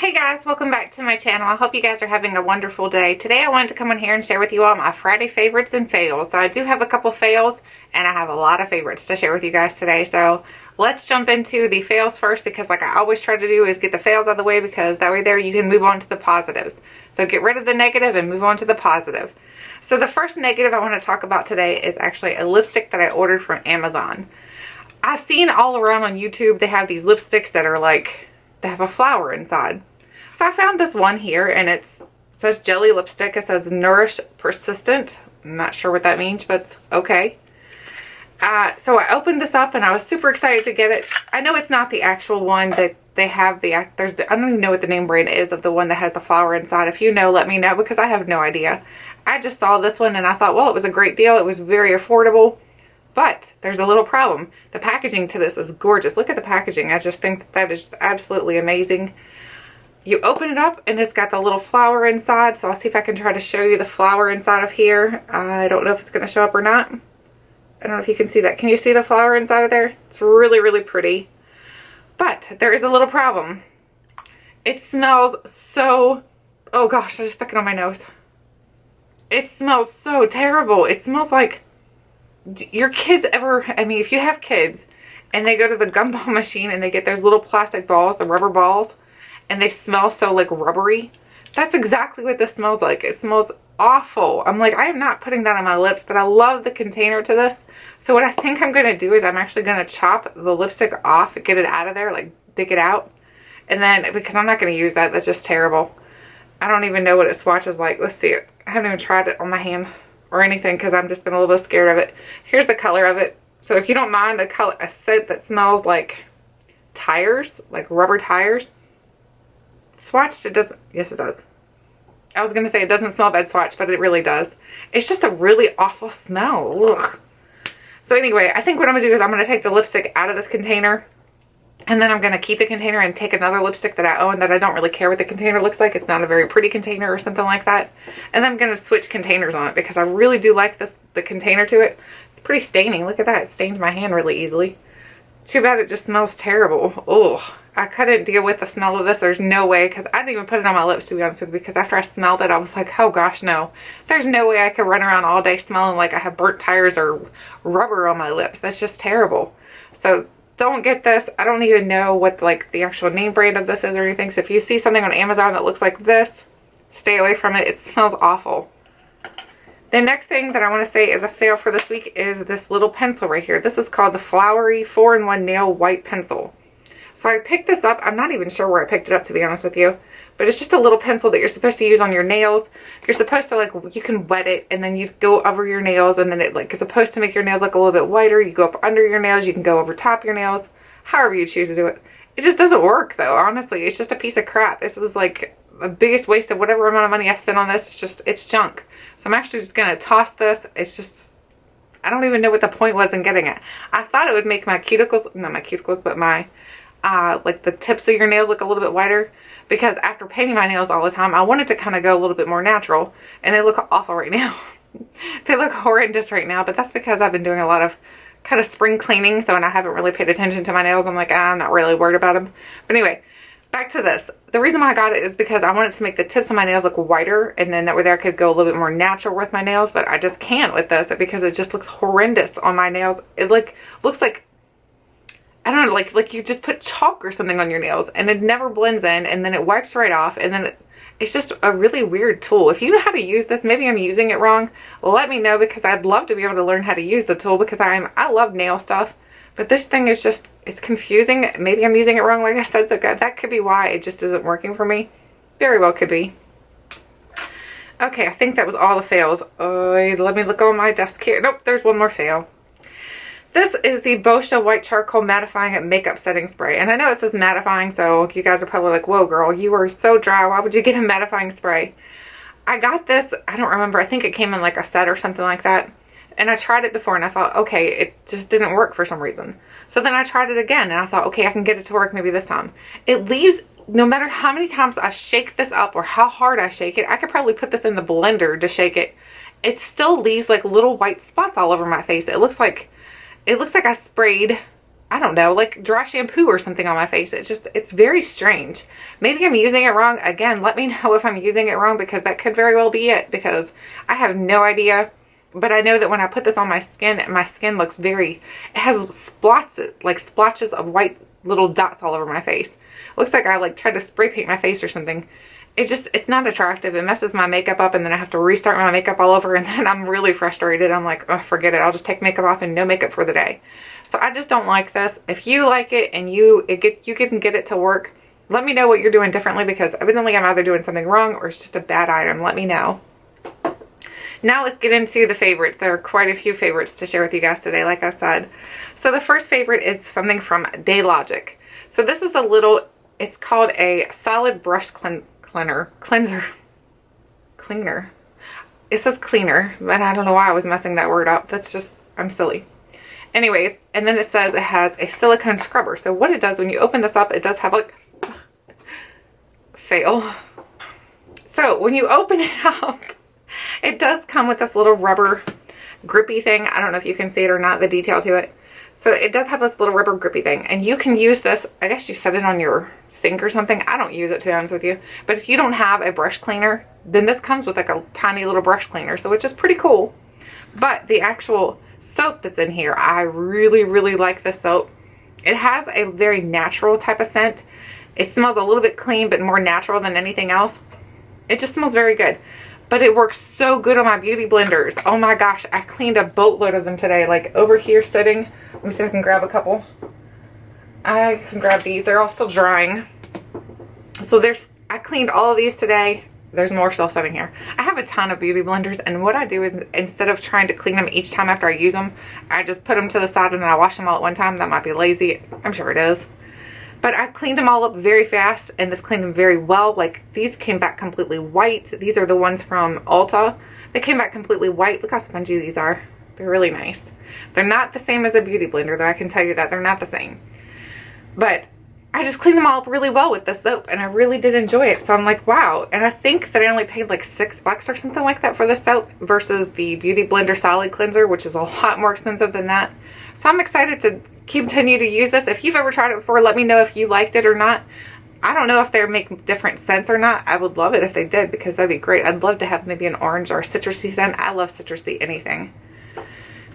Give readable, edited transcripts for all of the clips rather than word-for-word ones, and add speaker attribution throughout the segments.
Speaker 1: Hey guys, welcome back to my channel. I hope you guys are having a wonderful day. Today I wanted to come on here and share with you all my Friday favorites and fails. So I do have a couple fails and I have a lot of favorites to share with you guys today. So let's jump into the fails first, because like I always try to do is get the fails out of the way, because that way there you can move on to the positives. So get rid of the negative and move on to the positive. So the first negative I want to talk about today is actually a lipstick that I ordered from Amazon. I've seen all around on YouTube they have these lipsticks that are like, they have a flower inside. So I found this one here and it says jelly lipstick. It says Nourish Persistent. I'm not sure what that means, but okay. So I opened this up and I was super excited to get it. I know it's not the actual one that they have. I don't even know what the name brand is of the one that has the flower inside. If you know, let me know, because I have no idea. I just saw this one and I thought, well, it was a great deal. It was very affordable. But there's a little problem. The packaging to this is gorgeous. Look at the packaging. I just think that is absolutely amazing. You open it up and it's got the little flower inside. So I'll see if I can try to show you the flower inside of here. I don't know if it's going to show up or not. I don't know if you can see that. Can you see the flower inside of there? It's really, really pretty. But there is a little problem. It smells so... Oh gosh, I just stuck it on my nose. It smells so terrible. It smells like... Your kids ever... I mean, if you have kids and they go to the gumball machine and they get those little plastic balls, the rubber balls, and they smell so like rubbery, that's exactly what this smells like. It smells awful. I'm like, I am not putting that on my lips, but I love the container to this. So what I think I'm going to do is I'm actually going to chop the lipstick off, get it out of there, like dig it out. And then, because I'm not going to use that, that's just terrible. I don't even know what it swatches like. Let's see it. I haven't even tried it on my hand or anything because I'm just been a little bit scared of it. Here's the color of it. So if you don't mind a scent that smells like tires, like rubber tires. Swatched, it doesn't. Yes, it does. I was going to say it doesn't smell bad swatched, but it really does. It's just a really awful smell. Ugh. So anyway, I think what I'm going to do is I'm going to take the lipstick out of this container, and then I'm going to keep the container and take another lipstick that I own that I don't really care what the container looks like. It's not a very pretty container or something like that. And then I'm going to switch containers on it because I really do like the container to it. It's pretty staining. Look at that. It stains my hand really easily. Too bad it just smells terrible. Oh, I couldn't deal with the smell of this. There's no way, because I didn't even put it on my lips, to be honest with you, because after I smelled it, I was like, oh gosh, no. There's no way I could run around all day smelling like I have burnt tires or rubber on my lips. That's just terrible. So don't get this. I don't even know what like the actual name brand of this is or anything. So if you see something on Amazon that looks like this, stay away from it. It smells awful. The next thing that I want to say is a fail for this week is this little pencil right here. This is called the Flowery 4-in-1 Nail White Pencil. So I picked this up. I'm not even sure where I picked it up, to be honest with you. But it's just a little pencil that you're supposed to use on your nails. You're supposed to like, you can wet it and then you go over your nails, and then it like is supposed to make your nails look a little bit whiter. You go up under your nails. You can go over top your nails. However you choose to do it. It just doesn't work though, honestly. It's just a piece of crap. This is like the biggest waste of whatever amount of money I spent on this. It's junk. So I'm actually just going to toss this. It's just, I don't even know what the point was in getting it. I thought it would make my cuticles, not my cuticles, but my, like the tips of your nails look a little bit whiter. Because after painting my nails all the time, I wanted to kind of go a little bit more natural. And they look awful right now. They look horrendous right now. But that's because I've been doing a lot of kind of spring cleaning. So, and I haven't really paid attention to my nails. I'm like, I'm not really worried about them. But anyway, back to this. The reason why I got it is because I wanted to make the tips of my nails look whiter, and then that way there I could go a little bit more natural with my nails, but I just can't with this because it just looks horrendous on my nails. It looks like, I don't know, like you just put chalk or something on your nails and it never blends in, and then it wipes right off, and then it's just a really weird tool. If you know how to use this, maybe I'm using it wrong, let me know, because I'd love to be able to learn how to use the tool, because I love nail stuff. But this thing is just, it's confusing. Maybe I'm using it wrong, like I said, so that could be why it just isn't working for me. Very well could be. Okay, I think that was all the fails. Let me look on my desk here. Nope, there's one more fail. This is the Boscia White Charcoal Mattifying Makeup Setting Spray. And I know it says mattifying, so you guys are probably like, whoa girl, you are so dry. Why would you get a mattifying spray? I got this, I don't remember, I think it came in like a set or something like that. And I tried it before and I thought, okay, it just didn't work for some reason. So then I tried it again and I thought, okay, I can get it to work maybe this time. It leaves, no matter how many times I shake this up or how hard I shake it, I could probably put this in the blender to shake it. It still leaves like little white spots all over my face. It looks like I sprayed I don't know, like dry shampoo or something on my face. It's very strange. Maybe I'm using it wrong. Again, let me know if I'm using it wrong, because that could very well be it, because I have no idea. But I know that when I put this on my skin looks very, it has splotches, like splotches of white little dots all over my face. Looks like I like tried to spray paint my face or something. It's not attractive. It messes my makeup up, and then I have to restart my makeup all over, and then I'm really frustrated. I'm like, oh, forget it. I'll just take makeup off and no makeup for the day. So I just don't like this. If you like it and you can get it to work, let me know what you're doing differently, because evidently I'm either doing something wrong or it's just a bad item. Let me know. Now let's get into the favorites. There are quite a few favorites to share with you guys today, like I said. So the first favorite is something from Daylogic. So this is the little, it's called a solid brush cleanser. It says cleaner, but I don't know why I was messing that word up. That's just, I'm silly. Anyway, and then it says it has a silicone scrubber. So what it does when you open this up, it does have like, fail. So when you open it up, it does come with this little rubber grippy thing. I don't know if you can see it or not, the detail to it. So it does have this little rubber grippy thing, and you can use this, I guess you set it on your sink or something. I don't use it, to be honest with you. But if you don't have a brush cleaner, then this comes with like a tiny little brush cleaner, so it's just pretty cool. But the actual soap that's in here, I really, really like this soap. It has a very natural type of scent. It smells a little bit clean, but more natural than anything else. It just smells very good. But it works so good on my beauty blenders. Oh my gosh, I cleaned a boatload of them today. Like over here sitting. Let me see if I can grab a couple. I can grab these. They're all still drying. So I cleaned all of these today. There's more still sitting here. I have a ton of beauty blenders, and what I do is, instead of trying to clean them each time after I use them, I just put them to the side and then I wash them all at one time. That might be lazy. I'm sure it is. But I cleaned them all up very fast, and this cleaned them very well. Like, these came back completely white. These are the ones from Ulta. They came back completely white. Look how spongy these are. They're really nice. They're not the same as a beauty blender, though. I can tell you that. They're not the same. But I just cleaned them all up really well with the soap, and I really did enjoy it. So I'm like, wow. And I think that I only paid like $6 or something like that for the soap versus the Beauty Blender Solid Cleanser, which is a lot more expensive than that. So I'm excited to continue to use this. If you've ever tried it before, let me know if you liked it or not. I don't know if they make different scents or not. I would love it if they did, because that'd be great. I'd love to have maybe an orange or a citrusy scent. I love citrusy anything.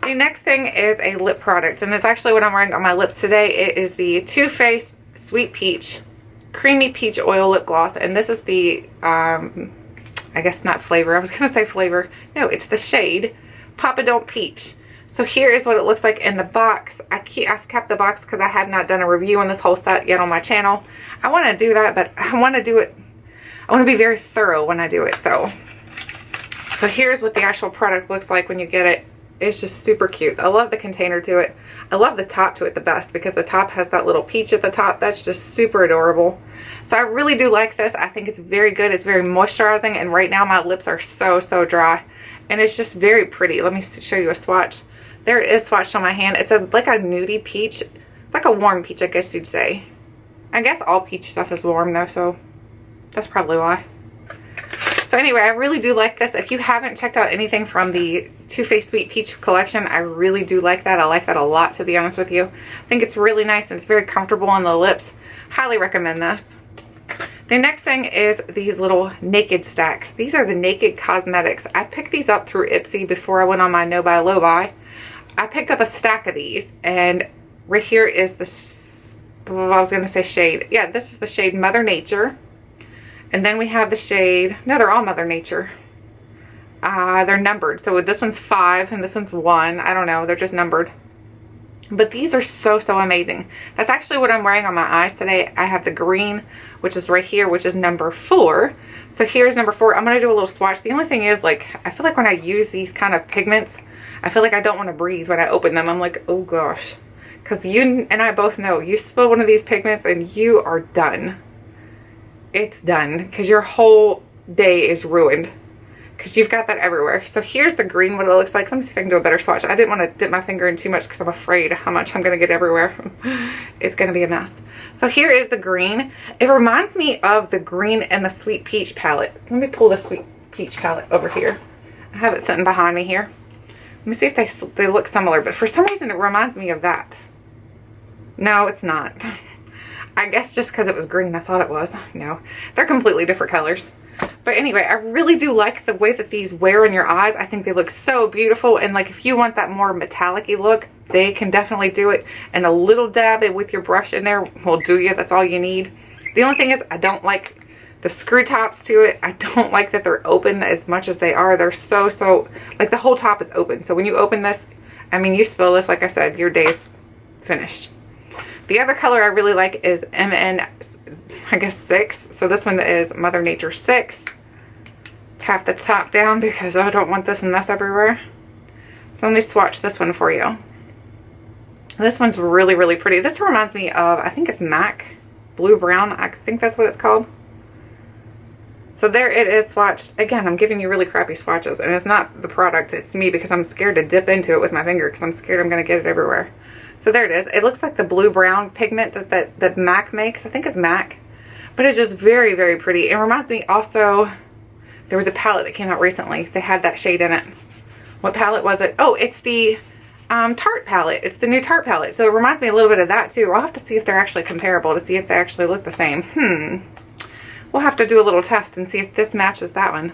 Speaker 1: The next thing is a lip product, and it's actually what I'm wearing on my lips today. It is the Too Faced Sweet Peach Creamy Peach Oil Lip Gloss, and this is the, I guess not flavor. I was going to say flavor. No, it's the shade Papa Don't Peach. So here is what it looks like in the box. I've kept the box because I have not done a review on this whole set yet on my channel. I want to do that, but I want to do it. I want to be very thorough when I do it. So here's what the actual product looks like when you get it. It's just super cute. I love the container to it. I love the top to it the best, because the top has that little peach at the top. That's just super adorable. So I really do like this. I think it's very good. It's very moisturizing, and right now my lips are so dry, and it's just very pretty. Let me show you a swatch. There it is swatched on my hand. It's like a nudie peach. It's like a warm peach, I guess you'd say. I guess all peach stuff is warm though, so that's probably why. So anyway, I really do like this. If you haven't checked out anything from the Too Faced Sweet Peach collection, I really do like that. I like that a lot, to be honest with you. I think it's really nice, and it's very comfortable on the lips. Highly recommend this. The next thing is these little Naked stacks. These are the Naked Cosmetics. I picked these up through Ipsy before I went on my no buy low buy. I picked up a stack of these, and right here is the, I was going to say shade. Yeah, this is the shade Mother Nature. And then we have the shade, no, they're all Mother Nature. They're numbered. So this one's 5 and this one's 1. I don't know. They're just numbered. But these are so amazing. That's actually what I'm wearing on my eyes today. I have the green, which is right here, which is number 4. So here's number 4. I'm going to do a little swatch. The only thing is, like, I feel like when I use these kind of pigments, I feel like I don't want to breathe when I open them. I'm like, oh gosh. Because you and I both know, you spill one of these pigments and you are done. It's done, because your whole day is ruined, because you've got that everywhere. So here's the green, what it looks like. Let me see if I can do a better swatch. I didn't want to dip my finger in too much because I'm afraid how much I'm going to get everywhere. It's going to be a mess. So here is the green. It reminds me of the green and the Sweet Peach palette. Let me pull the Sweet Peach palette over here. I have it sitting behind me here. Let me see if they look similar, but for some reason it reminds me of that. No, it's not. I guess just because it was green, I thought it was. No, they're completely different colors. But anyway, I really do like the way that these wear in your eyes. I think they look so beautiful. And like if you want that more metallic-y look, they can definitely do it. And a little dab it with your brush in there will do you. That's all you need. The only thing is I don't like the screw tops to it. I don't like that they're open as much as they are. They're so, like the whole top is open. So when you open this, I mean, you spill this, like I said, your day's finished. The other color I really like is MN, I guess 6. So this one is Mother Nature 6. Tap the top down because I don't want this mess everywhere. So let me swatch this one for you. This one's really, really pretty. This reminds me of, I think it's MAC Blue Brown. I think that's what it's called. So there it is swatched. Again, I'm giving you really crappy swatches, and it's not the product, it's me, because I'm scared to dip into it with my finger because I'm scared I'm going to get it everywhere. So there it is. It looks like the blue-brown pigment that MAC makes. I think it's MAC. But it's just very, very pretty. It reminds me also, there was a palette that came out recently. They had that shade in it. What palette was it? Oh, it's the Tarte palette. It's the new Tarte palette. So it reminds me a little bit of that too. I'll have to see if they're actually comparable to see if they actually look the same. We'll have to do a little test and see if this matches that one.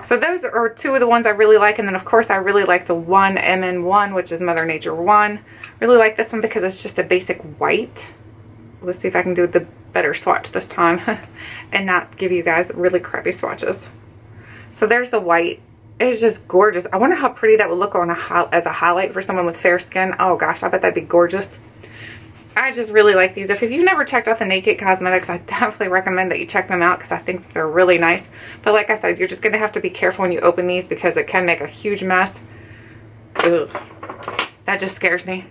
Speaker 1: So those are two of the ones I really like. And then of course I really like the one MN1, which is Mother Nature 1. Really like this one because it's just a basic white. Let's see if I can do the better swatch this time and not give you guys really crappy swatches. So there's the white. It's just gorgeous. I wonder how pretty that would look on as a highlight for someone with fair skin. Oh gosh, I bet that'd be gorgeous. I just really like these. If you've never checked out the Naked Cosmetics, I definitely recommend that you check them out because I think they're really nice. But like I said, you're just going to have to be careful when you open these because it can make a huge mess. Ugh. That just scares me.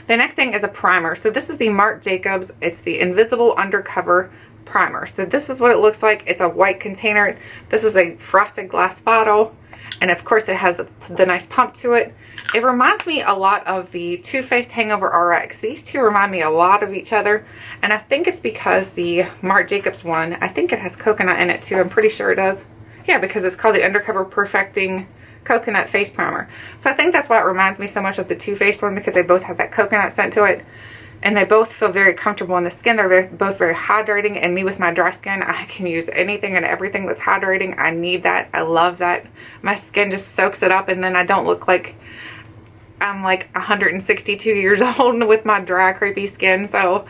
Speaker 1: The next thing is a primer. So this is the Marc Jacobs. It's the Invisible Undercover Primer. So this is what it looks like. It's a white container. This is a frosted glass bottle. And of course it has the nice pump to it. It reminds me a lot of the Too Faced Hangover RX. These two remind me a lot of each other. And I think it's because the Marc Jacobs one, I think it has coconut in it too. I'm pretty sure it does. Yeah, because it's called the Undercover Perfecting Coconut Face Primer. So I think that's why it reminds me so much of the Too Faced one, because they both have that coconut scent to it. And they both feel very comfortable in the skin. They're both very hydrating. And me with my dry skin, I can use anything and everything that's hydrating. I need that. I love that. My skin just soaks it up, and then I don't look like I'm like 162 years old with my dry, crepey skin. So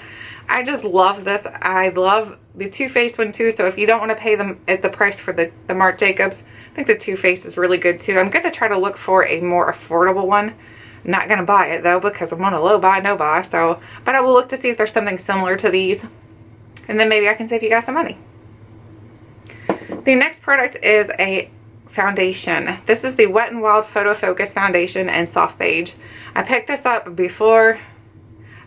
Speaker 1: I just love this. I love the Too Faced one too. So if you don't want to pay them at the price for the Marc Jacobs, I think the Too Faced is really good too. I'm going to try to look for a more affordable one. Not going to buy it though because I'm on a low buy, no buy. So, but I will look to see if there's something similar to these. And then maybe I can save you guys some money. The next product is a foundation. This is the Wet n Wild Photo Focus Foundation in Soft Beige. I picked this up before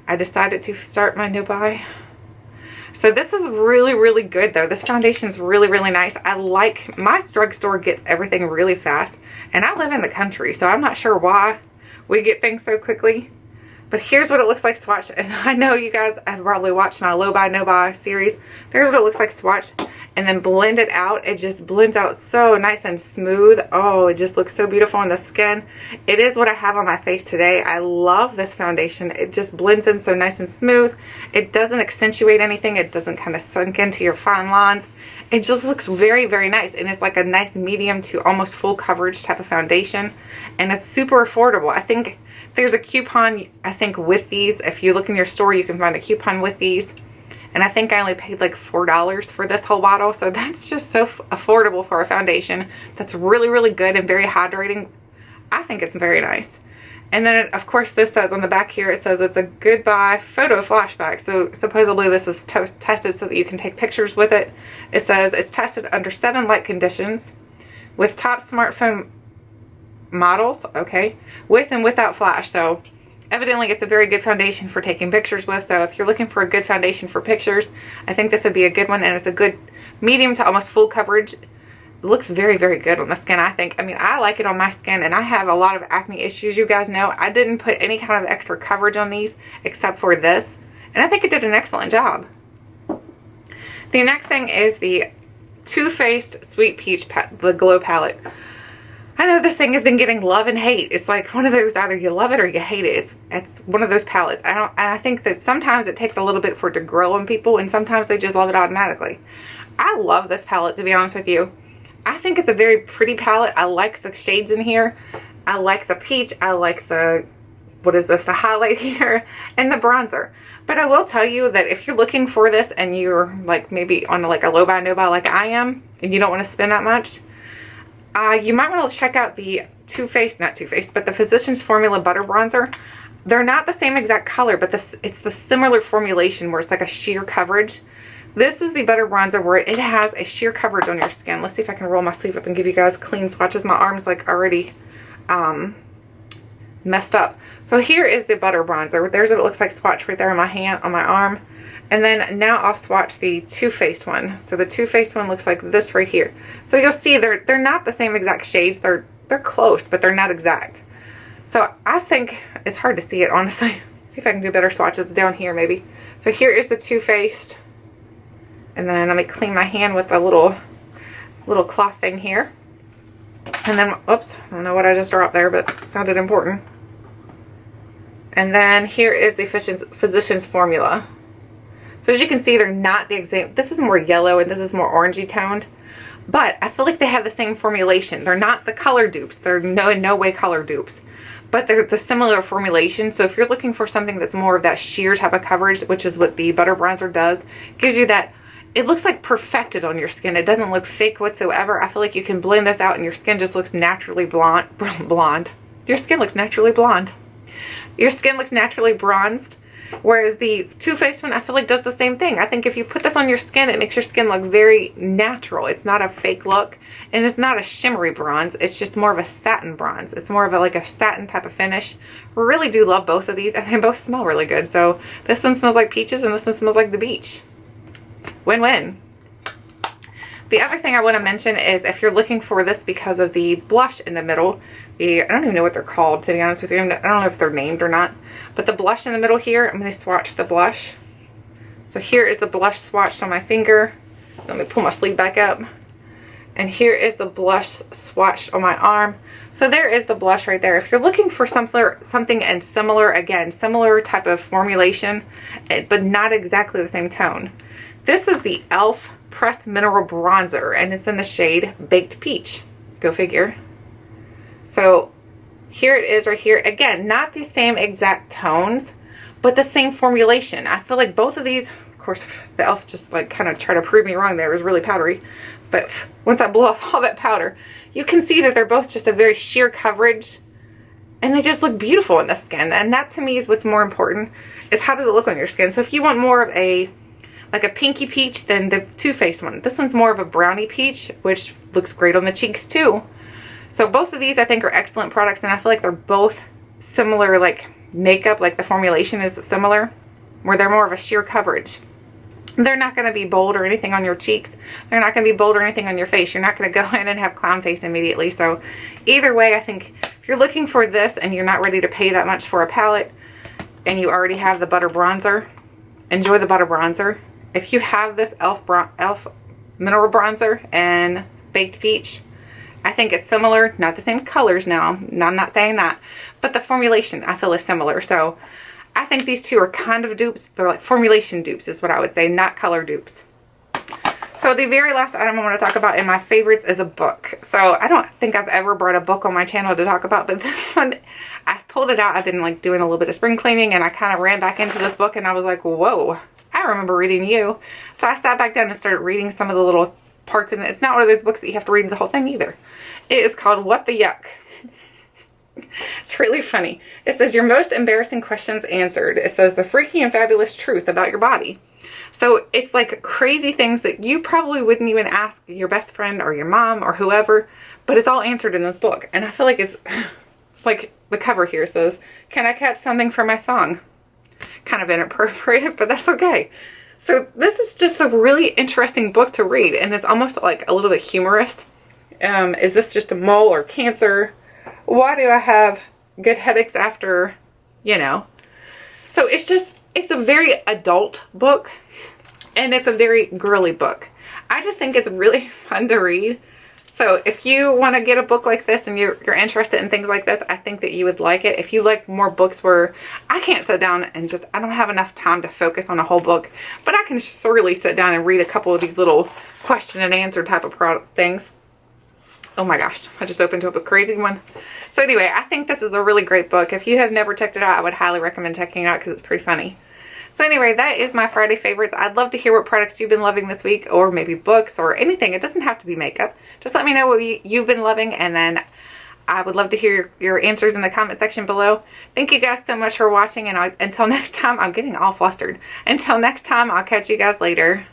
Speaker 1: I decided to start my new buy. So this is really, really good though. This foundation is really, really nice. I like, my drugstore gets everything really fast. And I live in the country, so I'm not sure why we get things so quickly. But here's what it looks like swatched. And I know you guys have probably watched my low buy, no buy series. There's what it looks like swatched. And then blended out. It just blends out so nice and smooth. Oh, it just looks so beautiful on the skin. It is what I have on my face today. I love this foundation. It just blends in so nice and smooth. It doesn't accentuate anything. It doesn't kind of sink into your fine lines. It just looks very, very nice. And it's like a nice medium to almost full coverage type of foundation. And it's super affordable. I think there's a coupon, I think, with these. If you look in your store, you can find a coupon with these. And I think I only paid like $4 for this whole bottle. So that's just so affordable for a foundation. That's really, really good and very hydrating. I think it's very nice. And then, of course, this says on the back here, it says it's a goodbye photo flashback. So supposedly this is tested so that you can take pictures with it. It says it's tested under 7 light conditions with top smartphone models, okay, with and without flash. So evidently it's a very good foundation for taking pictures with. So if you're looking for a good foundation for pictures, I think this would be a good one. And it's a good medium to almost full coverage. It looks very, very good on the skin, I think. I mean, I like it on my skin, and I have a lot of acne issues, you guys know. I didn't put any kind of extra coverage on these except for this, and I think it did an excellent job. The next thing is the Too Faced Sweet Peach the Glow Palette. I know this thing has been getting love and hate. It's like one of those, either you love it or you hate it. It's one of those palettes. I think that sometimes it takes a little bit for it to grow on people, and sometimes they just love it automatically. I love this palette, to be honest with you. I think it's a very pretty palette. I like the shades in here. I like the peach. I like the, what is this, the highlight here, and the bronzer. But I will tell you that if you're looking for this and you're like maybe on like a low buy, no buy like I am, and you don't want to spend that much, you might want to check out the not Too Faced, but the Physicians Formula Butter Bronzer. They're not the same exact color, but it's the similar formulation where it's like a sheer coverage. This is the butter bronzer where it has a sheer coverage on your skin. Let's see if I can roll my sleeve up and give you guys clean swatches. My arm's like already messed up. So here is the butter bronzer. There's what it looks like swatch right there on my hand, on my arm. And then now I'll swatch the Too Faced one. So the Too Faced one looks like this right here. So you'll see they're not the same exact shades. They're close, but they're not exact. So I think it's hard to see it, honestly. See if I can do better swatches down here maybe. So here is the Too Faced. And then let me clean my hand with a little cloth thing here. And then, oops, I don't know what I just dropped there, but it sounded important. And then here is the Physicians Formula. So as you can see, they're not the exact, this is more yellow and this is more orangey toned. But I feel like they have the same formulation. They're not the color dupes. They're in no way color dupes. But they're the similar formulation. So if you're looking for something that's more of that sheer type of coverage, which is what the butter bronzer does, gives you that, it looks like perfected on your skin. It doesn't look fake whatsoever. I feel like you can blend this out and your skin just looks naturally blonde. Your skin looks naturally blonde. Your skin looks naturally bronzed. Whereas the Too Faced one, I feel like does the same thing. I think if you put this on your skin, it makes your skin look very natural. It's not a fake look, and it's not a shimmery bronze. It's just more of a satin bronze. It's more of like a satin type of finish. Really do love both of these, and they both smell really good. So this one smells like peaches, and this one smells like the beach. Win-win. The other thing I want to mention is if you're looking for this because of the blush in the middle, I don't even know what they're called, to be honest with you. I don't know if they're named or not. But the blush in the middle here, I'm going to swatch the blush. So here is the blush swatched on my finger. Let me pull my sleeve back up. And here is the blush swatched on my arm. So there is the blush right there. If you're looking for something and similar, again, similar type of formulation, but not exactly the same tone. This is the e.l.f. Pressed Mineral Bronzer, and it's in the shade Baked Peach. Go figure. So here it is right here. Again, not the same exact tones, but the same formulation. I feel like both of these, of course, the e.l.f. just like kind of tried to prove me wrong there. It was really powdery. But once I blew off all that powder, you can see that they're both just a very sheer coverage, and they just look beautiful in the skin. And that to me is what's more important, is how does it look on your skin. So if you want more of a like a pinky peach than the Too Faced one. This one's more of a brownie peach, which looks great on the cheeks too. So both of these I think are excellent products, and I feel like they're both similar, like makeup, like the formulation is similar, where they're more of a sheer coverage. They're not going to be bold or anything on your cheeks. They're not going to be bold or anything on your face. You're not going to go in and have clown face immediately. So either way, I think if you're looking for this and you're not ready to pay that much for a palette and you already have the butter bronzer, enjoy the butter bronzer. If you have this e.l.f. Mineral Bronzer and Baked Peach, I think it's similar. Not the same colors now. No, I'm not saying that. But the formulation I feel is similar. So I think these two are kind of dupes. They're like formulation dupes is what I would say, not color dupes. So the very last item I want to talk about in my favorites is a book. So I don't think I've ever brought a book on my channel to talk about, but this one, I pulled it out. I've been like doing a little bit of spring cleaning, and I kind of ran back into this book, and I was like, whoa. I remember reading You. So I sat back down and started reading some of the little parts in it. It's not one of those books that you have to read the whole thing either. It is called What the Yuck. It's really funny. It says your most embarrassing questions answered. It says the freaky and fabulous truth about your body. So it's like crazy things that you probably wouldn't even ask your best friend or your mom or whoever, but it's all answered in this book. And I feel like it's like the cover here says, can I catch something from my thong? Kind of inappropriate, but that's okay. So this is just a really interesting book to read, and it's almost like a little bit humorous. Is this just a mole or cancer? Why do I have good headaches after, you know? So it's a very adult book, and it's a very girly book. I just think it's really fun to read. So if you want to get a book like this and you're interested in things like this, I think that you would like it. If you like more books where I can't sit down and just, I don't have enough time to focus on a whole book, but I can really sit down and read a couple of these little question and answer type of things. Oh my gosh, I just opened up a crazy one. So anyway, I think this is a really great book. If you have never checked it out, I would highly recommend checking it out because it's pretty funny. So anyway, that is my Friday favorites. I'd love to hear what products you've been loving this week, or maybe books or anything. It doesn't have to be makeup. Just let me know what you've been loving, and then I would love to hear your answers in the comment section below. Thank you guys so much for watching, and until next time, I'm getting all flustered. Until next time, I'll catch you guys later.